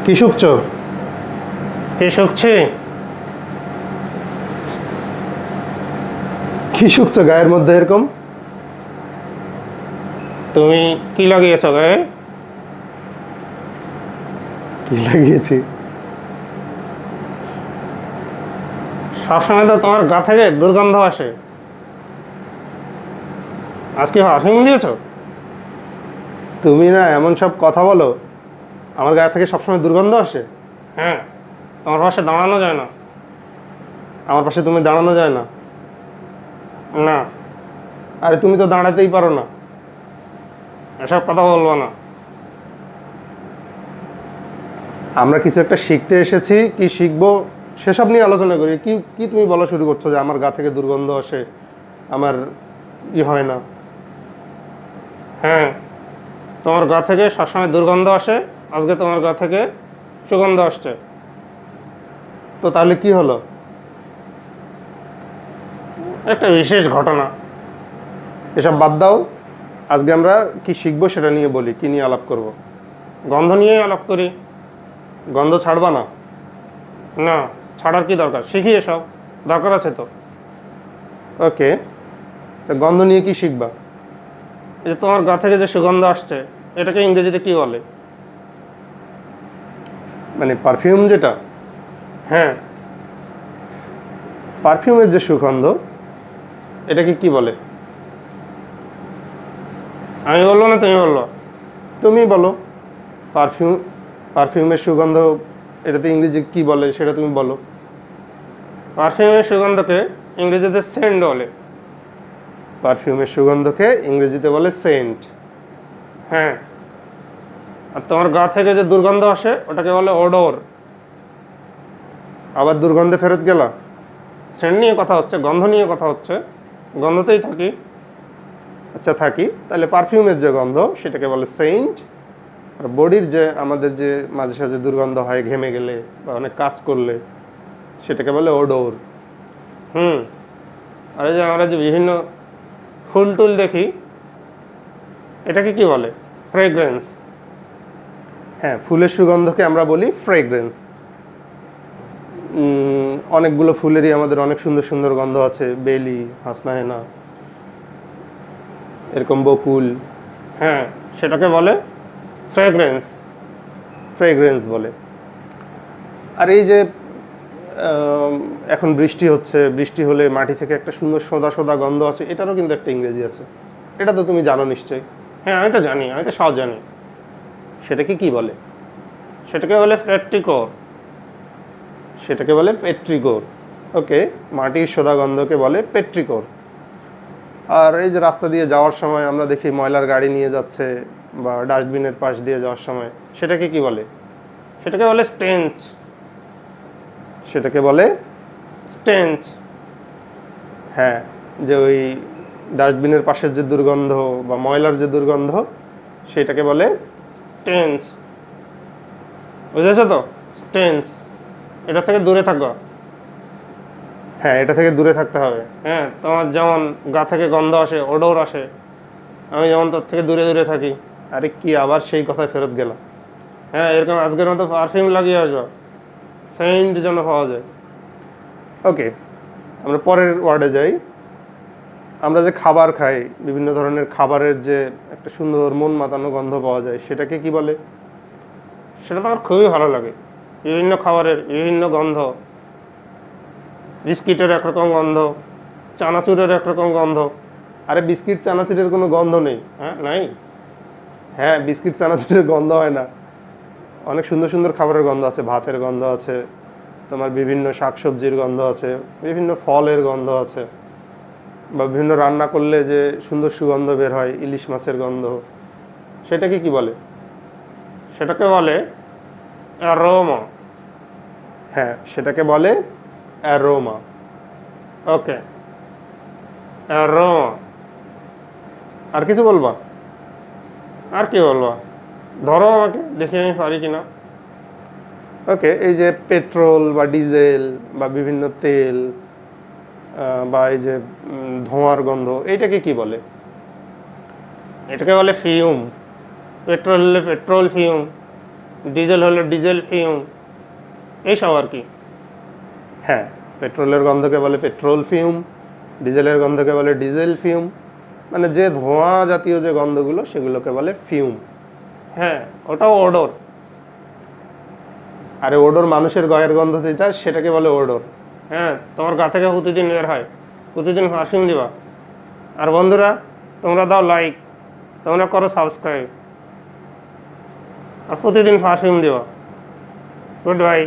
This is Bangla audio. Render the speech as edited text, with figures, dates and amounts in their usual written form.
কি শুকছো? কি শুকছি? কি শুকছো গায়ের মধ্যে এরকম? তুমি কি লাগিয়েছো গায়ে? কি লাগিয়েছি? সবসময় তো তোমার গা থেকে দুর্গন্ধ আসে। আজকে পারফিউম দিয়েছো? তুমি না এমন সব কথা বলো, আমার গায়ে থেকে সবসময় দুর্গন্ধ আসে। হ্যাঁ, তোমার পাশে দাঁড়ানো যায় না। আমার পাশে তুমি দাঁড়ানো যায় না? না, আরে তুমি তো দাঁড়াতেই পারো না। এসব কথা বলবো না। আমরা কিছু একটা শিখতে এসেছি, কি শিখবো সেসব নিয়ে আলোচনা করি। কি কি তুমি বলা শুরু করছো যে আমার গা থেকে দুর্গন্ধ আসে, আমার হয় না? হ্যাঁ, তোমার গা থেকে সবসময় দুর্গন্ধ আসে। আজকে তোমার গা থেকে সুগন্ধ আসছে। তো তাহলে কি হলো? একটা বিশেষ ঘটনা। এসব বাদ দাও, আজকে আমরা কি শিখবো সেটা নিয়ে বলি। কি নিয়ে আলাপ করব? গন্ধ নিয়েই আলাপ করি। গন্ধ ছাড়বা না? না, ছাড়ার কি দরকার? শিখি এসব, দরকার আছে তো। ওকে, তা গন্ধ নিয়ে কি শিখবা? এই যে তোমার গা থেকে যে সুগন্ধ আসছে, এটাকে ইংরেজিতে কি বলে? মানে পারফিউম যেটা, হ্যাঁ, পারফিউমের যে সুগন্ধ, এটাকে কি বলে? আমি বলবো না তুমি বললো? তুমি বলো। পারফিউম, পারফিউমের সুগন্ধ এটাতে ইংরেজি কি বলে সেটা তুমি বলো। পারফিউমের সুগন্ধকে ইংরেজিতে সেন্ট বলে। পারফিউমের সুগন্ধকে ইংরেজিতে বলে সেন্ট। হ্যাঁ, আর তোমার গা থেকে যে দুর্গন্ধ আসে ওটাকে বলে ওডোর। আবার দুর্গন্ধে ফেরত গেলা? সেন্ট নিয়ে কথা হচ্ছে, গন্ধ নিয়ে কথা হচ্ছে। গন্ধতেই থাকি। আচ্ছা থাকি, তাহলে পারফিউমের যে গন্ধ সেটাকে বলে সেন্ট। আর বডির যে আমাদের যে মাঝে সাঝে দুর্গন্ধ হয় ঘেমে গেলে বা অনেক কাজ করলে, সেটাকে বলে ওডোর। হুম, আর এই যে আমরা যে বিভিন্ন ফুল টুল দেখি, এটাকে কি বলে? ফ্রেগ্রেন্স। হ্যাঁ, ফুলের সুগন্ধকে আমরা বলি ফ্রেগ্রেন্স। অনেকগুলো ফুলেরই আমাদের অনেক সুন্দর সুন্দর গন্ধ আছে, বেলি, হাসনাহেনা, এরকম বকুল, হ্যাঁ, সেটাকে বলে ফ্রেগ্রেন্স। ফ্রেগ্রেন্স বলে। আর এই যে এখন বৃষ্টি হচ্ছে, বৃষ্টি হলে মাটি থেকে একটা সুন্দর সোদা সোদা গন্ধ আছে, এটারও কিন্তু একটা ইংরেজি আছে। এটা তো তুমি জানো নিশ্চয়ই। হ্যাঁ, আমি তো জানি, আমি তো সব জানি। সেটাকে কি বলে? সেটাকে বলে পেট্রিকোর। সেটাকে বলে পেট্রিকোর। ওকে, মাটির সোদা গন্ধকে বলে পেট্রিকোর। আর এই যে রাস্তা দিয়ে যাওয়ার সময় আমরা দেখি ময়লার গাড়ি নিয়ে যাচ্ছে বা ডাস্টবিনের পাশ দিয়ে যাওয়ার সময়, সেটাকে কি বলে? সেটাকে বলে স্টেঞ্চ। সেটাকে বলে, স্টেঞ্চ। হ্যাঁ, যে ওই ডাস্টবিনের পাশের যে দুর্গন্ধ বা ময়লার যে দুর্গন্ধ, সেটাকে বলে। স্টেঞ্চ, বুঝেছো তো? স্টেঞ্চ। এটা থেকে দূরে থাকো। হ্যাঁ, এটা থেকে দূরে থাকতে হবে। হ্যাঁ, তোমার যেমন গা থেকে গন্ধ আসে, ওডোর আসে, আমি যেমন তার থেকে দূরে দূরে থাকি। আরে কি আবার সেই কথায় ফেরত গেলাম? হ্যাঁ, এরকম আজকের মতো পারফিউম লাগিয়ে আসো, সেন্ট যেন পাওয়া যায়। ওকে, আমরা পরের ওয়ার্ডে যাই। আমরা যে খাবার খাই, বিভিন্ন ধরনের খাবারের যে একটা সুন্দর মন মাতানো গন্ধ পাওয়া যায়, সেটাকে কি বলে? সেটা তো আমার খুবই ভালো লাগে। বিভিন্ন খাবারের বিভিন্ন গন্ধ। বিস্কিটের একরকম গন্ধ, চানাচুরের একরকম গন্ধ। আরে বিস্কিট চানাচুরের কোনো গন্ধ নেই। হ্যাঁ, নাই? হ্যাঁ, বিস্কিট চানাচুরের গন্ধ হয় না। অনেক সুন্দর সুন্দর খাবারের গন্ধ আছে, ভাতের গন্ধ আছে, তোমার বিভিন্ন শাকসবজির গন্ধ আছে, বিভিন্ন ফলের গন্ধ আছে, বা বিভিন্ন রান্না করলে যে সুন্দর সুগন্ধ বের হয়, ইলিশ মাছের গন্ধ, সেটাকে কি বলে? সেটাকে বলে অ্যারোমা। হ্যাঁ, সেটাকে বলে অ্যারোমা। ওকে, অ্যারোমা। আর কিছু বলবা? আর কি বলবো? ধরো আমাকে, দেখি আমি পারি কিনা। ওকে, এই যে পেট্রোল বা ডিজেল বা বিভিন্ন তেল, বা এই যে ধোঁয়ার গন্ধ, এইটাকে কি বলে? এটাকে বলে ফিউম। পেট্রোল হলে পেট্রোল ফিউম, ডিজেল হলে ডিজেল ফিউম, এইসব আর কি। হ্যাঁ, পেট্রোলের গন্ধকে বলে পেট্রোল ফিউম, ডিজেলের গন্ধকে বলে ডিজেল ফিউম, মানে যে ধোঁয়া জাতীয় যে গন্ধগুলো সেগুলোকে বলে ফিউম। হ্যাঁ, ওটাও ওডোর। আর ওডোর মানুষের গায়ের গন্ধ যেটা সেটাকে বলে ওডোর। হ্যাঁ, তোমার গা থেকে প্রতিদিন বের হয়, প্রতিদিন পারফিউম দিবা। আর বন্ধুরা, তোমরা দাও লাইক, তোমরা করো সাবস্ক্রাইব, আর প্রতিদিন পারফিউম দিবা। Good bye.